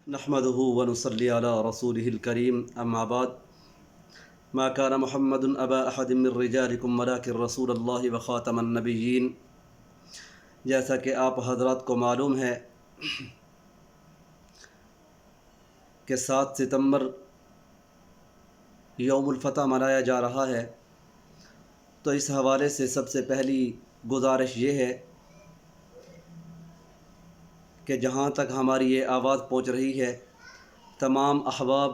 نحمده ونصلي على رسوله الكريم اما بعد ما كان محمد ابا احد من رجالكم ولكن رسول الله وخاتم النبيين۔ جیسا کہ آپ حضرات کو معلوم ہے کہ 7 ستمبر یوم الفتح منایا جا رہا ہے، تو اس حوالے سے سب سے پہلی گزارش یہ ہے کہ جہاں تک ہماری یہ آواز پہنچ رہی ہے تمام احباب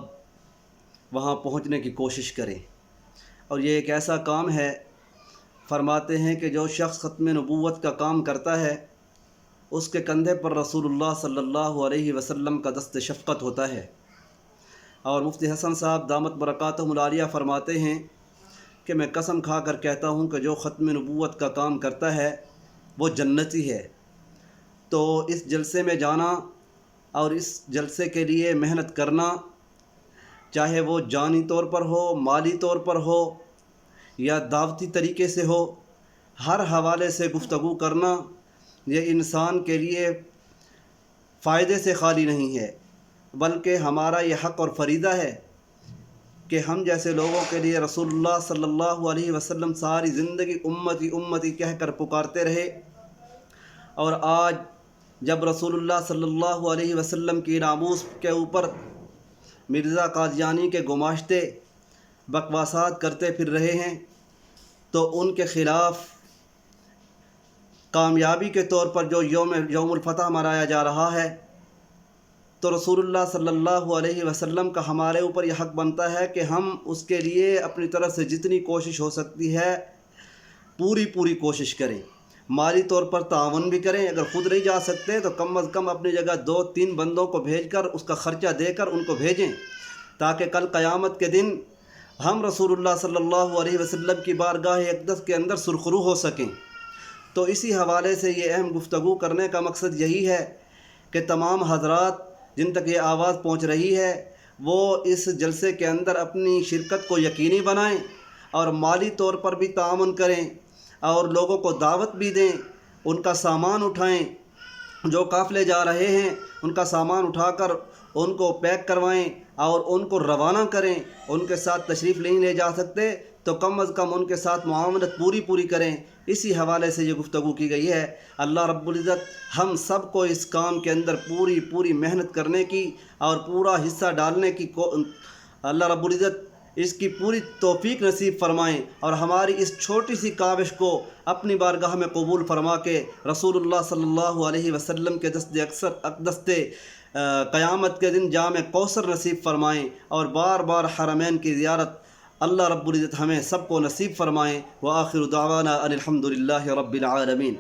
وہاں پہنچنے کی کوشش کریں۔ اور یہ ایک ایسا کام ہے، فرماتے ہیں کہ جو شخص ختم نبوت کا کام کرتا ہے اس کے کندھے پر رسول اللہ صلی اللہ علیہ وسلم کا دست شفقت ہوتا ہے۔ اور مفتی حسن صاحب دامت برکاتہم العالیہ فرماتے ہیں کہ میں قسم کھا کر کہتا ہوں کہ جو ختم نبوت کا کام کرتا ہے وہ جنتی ہے۔ تو اس جلسے میں جانا اور اس جلسے کے لیے محنت کرنا، چاہے وہ جانی طور پر ہو، مالی طور پر ہو یا دعوتی طریقے سے ہو، ہر حوالے سے گفتگو کرنا یہ انسان کے لیے فائدے سے خالی نہیں ہے، بلکہ ہمارا یہ حق اور فریضہ ہے کہ ہم جیسے لوگوں کے لیے رسول اللہ صلی اللہ علیہ وسلم ساری زندگی امتی امتی کہہ کر پکارتے رہے، اور آج جب رسول اللہ صلی اللہ علیہ وسلم کی ناموس کے اوپر مرزا قادیانی کے گماشتے بکواسات کرتے پھر رہے ہیں، تو ان کے خلاف کامیابی کے طور پر جو یوم الفتح منایا جا رہا ہے، تو رسول اللہ صلی اللہ علیہ وسلم کا ہمارے اوپر یہ حق بنتا ہے کہ ہم اس کے لیے اپنی طرف سے جتنی کوشش ہو سکتی ہے پوری کوشش کریں، مالی طور پر تعاون بھی کریں، اگر خود نہیں جا سکتے تو کم از کم اپنی جگہ 2-3 بندوں کو بھیج کر اس کا خرچہ دے کر ان کو بھیجیں، تاکہ کل قیامت کے دن ہم رسول اللہ صلی اللہ علیہ وسلم کی بارگاہ اقدس کے اندر سرخرو ہو سکیں۔ تو اسی حوالے سے یہ اہم گفتگو کرنے کا مقصد یہی ہے کہ تمام حضرات جن تک یہ آواز پہنچ رہی ہے وہ اس جلسے کے اندر اپنی شرکت کو یقینی بنائیں اور مالی طور پر بھی تعاون کریں اور لوگوں کو دعوت بھی دیں، ان کا سامان اٹھائیں، جو قافلے جا رہے ہیں ان کا سامان اٹھا کر ان کو پیک کروائیں اور ان کو روانہ کریں۔ ان کے ساتھ تشریف نہیں لے جا سکتے تو کم از کم ان کے ساتھ معاملت پوری کریں۔ اسی حوالے سے یہ گفتگو کی گئی ہے۔ اللہ رب العزت ہم سب کو اس کام کے اندر پوری محنت کرنے کی اور پورا حصہ ڈالنے کی اللہ رب العزت اس کی پوری توفیق نصیب فرمائیں، اور ہماری اس چھوٹی سی کاوش کو اپنی بارگاہ میں قبول فرما کے رسول اللہ صلی اللہ علیہ وسلم کے دست قیامت کے دن جام کوثر نصیب فرمائیں، اور بار حرمین کی زیارت اللہ رب العزت ہمیں سب کو نصیب فرمائیں۔ وآخر دعوانا ان الحمد للہ رب العالمین۔